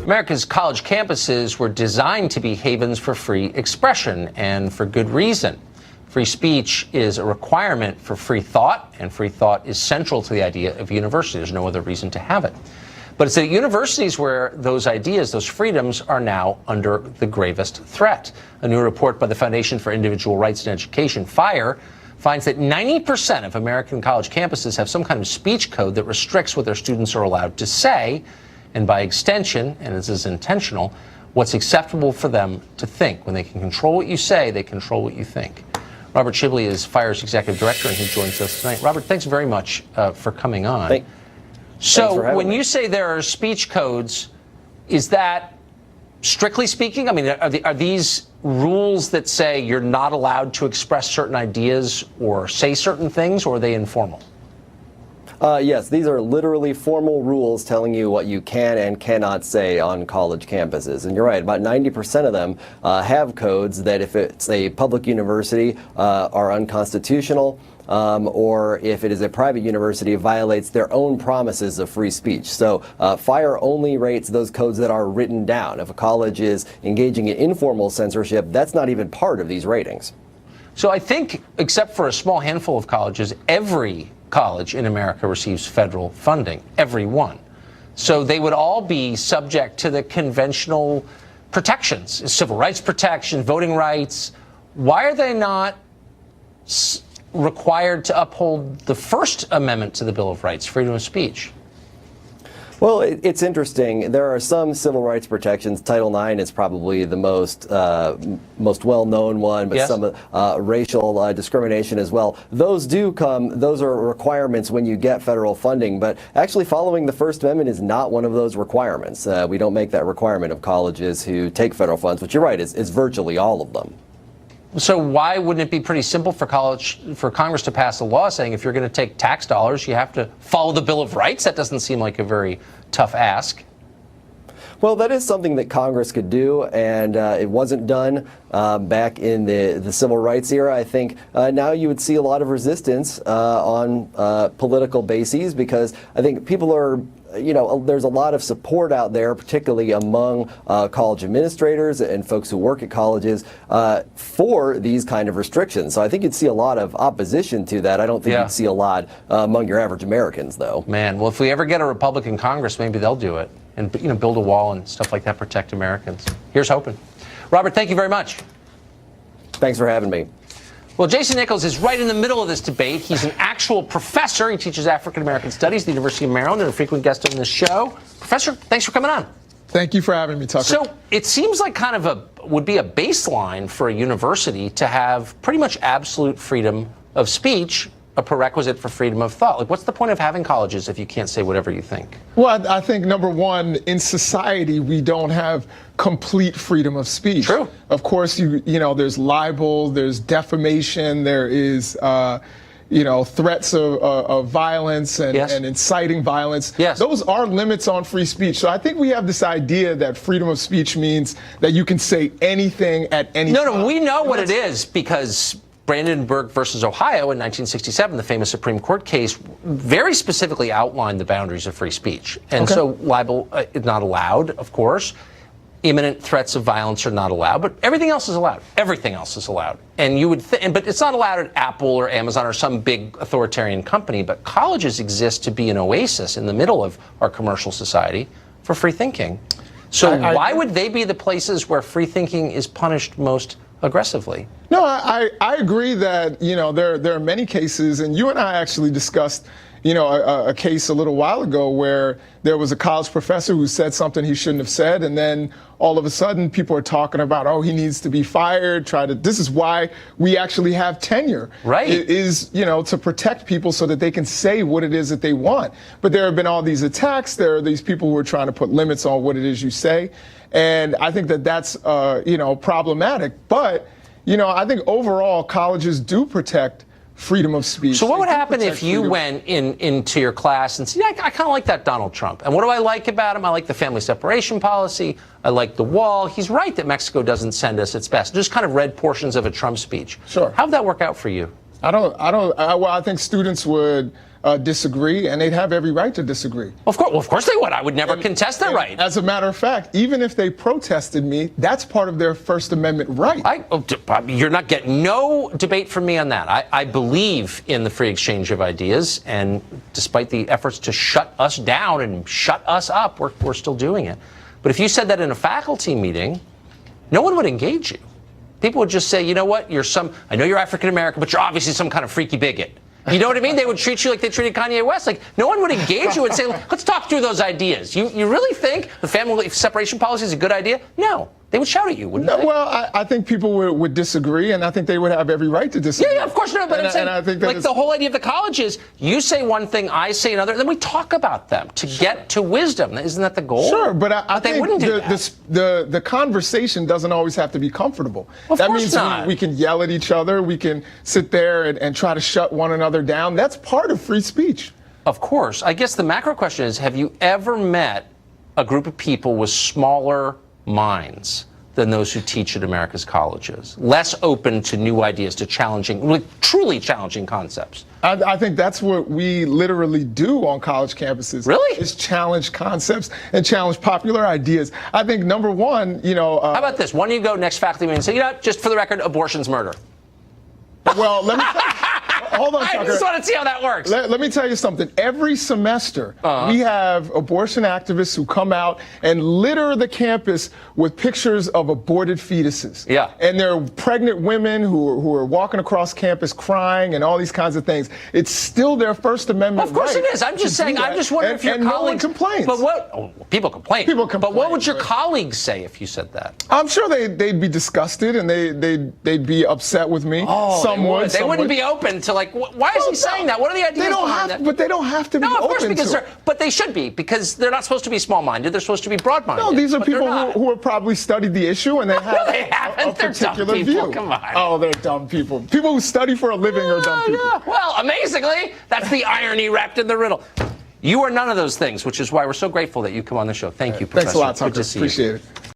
America's college campuses were designed to be havens for free expression, and for good reason. Free speech is a requirement for free thought, and free thought is central to the idea of university. There's no other reason to have it. But it's at universities where those ideas, those freedoms, are now under the gravest threat. A new report by the Foundation for Individual Rights in Education, FIRE, finds that 90% of American college campuses have some kind of speech code that restricts what their students are allowed to say, and by extension, and this is intentional, what's acceptable for them to think. When they can control what you say, they control what you think. Robert Shibley is FIRE's executive director, and he joins us tonight. Robert, thanks very much for coming on. So when you say there are speech codes, is that strictly speaking? I mean, are these rules that say you're not allowed to express certain ideas or say certain things, or are they informal? Yes, these are literally formal rules telling you what you can and cannot say on college campuses. And you're right, about 90% of them have codes that, if it's a public university, are unconstitutional. Or if it is a private university, violates their own promises of free speech. So FIRE only rates those codes that are written down. If a college is engaging in informal censorship, that's not even part of these ratings. So I think, except for a small handful of colleges, every college in America receives federal funding, every one. So they would all be subject to the conventional protections, civil rights protection, voting rights. Why are they not required to uphold the First Amendment to the Bill of Rights, freedom of speech? Well, it's interesting. There are some civil rights protections. Title IX is probably the most well-known one, but yes, some racial discrimination as well. Those are requirements when you get federal funding, but actually following the First Amendment is not one of those requirements. We don't make that requirement of colleges who take federal funds, but you're right, it's virtually all of them. So why wouldn't it be pretty simple for Congress to pass a law saying if you're going to take tax dollars, you have to follow the Bill of Rights? That doesn't seem like a very tough ask. Well, that is something that Congress could do, and it wasn't done back in the civil rights era. I think now you would see a lot of resistance on political bases, because I think people are, there's a lot of support out there, particularly among college administrators and folks who work at colleges, for these kind of restrictions. So I think you'd see a lot of opposition to that. I don't think you'd see a lot among your average Americans, though. Man, well, if we ever get a Republican Congress, maybe they'll do it and build a wall and stuff like that, protect Americans. Here's hoping. Robert, thank you very much. Thanks for having me. Well, Jason Nichols is right in the middle of this debate. He's an actual professor. He teaches African-American studies at the University of Maryland and a frequent guest on this show. Professor, thanks for coming on. Thank you for having me, Tucker. So it seems like kind of would be a baseline for a university to have pretty much absolute freedom of speech, a prerequisite for freedom of thought. Like, what's the point of having colleges if you can't say whatever you think? Well, I think, number one, in society, we don't have complete freedom of speech. True. Of course, there's libel, there's defamation, there is, threats of violence and inciting violence. Yes. Those are limits on free speech. So I think we have this idea that freedom of speech means that you can say anything at any time. No, we know what it is, because Brandenburg versus Ohio in 1967, the famous Supreme Court case, very specifically outlined the boundaries of free speech. And so libel is not allowed, of course. Imminent threats of violence are not allowed, but everything else is allowed. Everything else is allowed. And you would but it's not allowed at Apple or Amazon or some big authoritarian company. But colleges exist to be an oasis in the middle of our commercial society for free thinking. So why would they be the places where free thinking is punished most aggressively? No, I agree that, there are many cases, and you and I actually discussed, a case a little while ago where there was a college professor who said something he shouldn't have said, and then all of a sudden people are talking about, oh, he needs to be fired, this is why we actually have tenure. Right. It is, to protect people so that they can say what it is that they want. But there have been all these attacks, there are these people who are trying to put limits on what it is you say, and I think that that's, problematic. But I think overall colleges do protect freedom of speech. So what would happen if you went into your class and said, I kind of like that Donald Trump. And what do I like about him? I like the family separation policy. I like the wall. He's right that Mexico doesn't send us its best. Just kind of read portions of a Trump speech. Sure. How'd that work out for you? I think students would disagree, and they'd have every right to disagree. Of course they would. I would never contest that right. As a matter of fact, even if they protested me, that's part of their First Amendment right. You're not getting no debate from me on that. I believe in the free exchange of ideas, and despite the efforts to shut us down and shut us up, we're still doing it. But if you said that in a faculty meeting, no one would engage you. People would just say, you know what, I know you're African American, but you're obviously some kind of freaky bigot. You know what I mean? They would treat you like they treated Kanye West. Like, no one would engage you and say, let's talk through those ideas. You really think the family separation policy is a good idea? No. They would shout at you, wouldn't they? Well, I think people would disagree, and I think they would have every right to disagree. Yeah, of course. No, but I'm saying, I think like, the whole idea of the college is you say one thing, I say another, and then we talk about them to get to wisdom. Isn't that the goal? Sure, but I they think wouldn't do that. The conversation doesn't always have to be comfortable. Of that course means not. We can yell at each other. We can sit there and try to shut one another down. That's part of free speech. Of course. I guess the macro question is, have you ever met a group of people with smaller minds than those who teach at America's colleges, less open to new ideas, to truly challenging concepts? I think that's what we literally do on college campuses. Really? Is challenge concepts and challenge popular ideas. I think, number one, how about this? Why don't you go next faculty meeting and say, just for the record, abortion's murder. Well, let me hold on, Tucker. I just want to see how that works. Let me tell you something. Every semester, we have abortion activists who come out and litter the campus with pictures of aborted fetuses. Yeah. And they're pregnant women who are walking across campus crying and all these kinds of things. It's still their First Amendment right. Of course it is. I'm just saying, I'm just wondering if your colleagues... no one complains. But people complain. People complain. But what would your colleagues say if you said that? I'm sure they'd be disgusted and they'd be upset with me. Some would. They wouldn't be open to, like, why is he saying that? What are the ideas behind that? But they don't have to be open to it. No, of course, but they should be, because they're not supposed to be small-minded. They're supposed to be broad-minded. No, these are people who have probably studied the issue and they have a particular view. Come on. Oh, they're dumb people. People who study for a living are dumb people. Yeah. Well, amazingly, that's the irony wrapped in the riddle. You are none of those things, which is why we're so grateful that you come on the show. Thank you, Professor. Thanks a lot, Tucker. Good to see you. Appreciate it.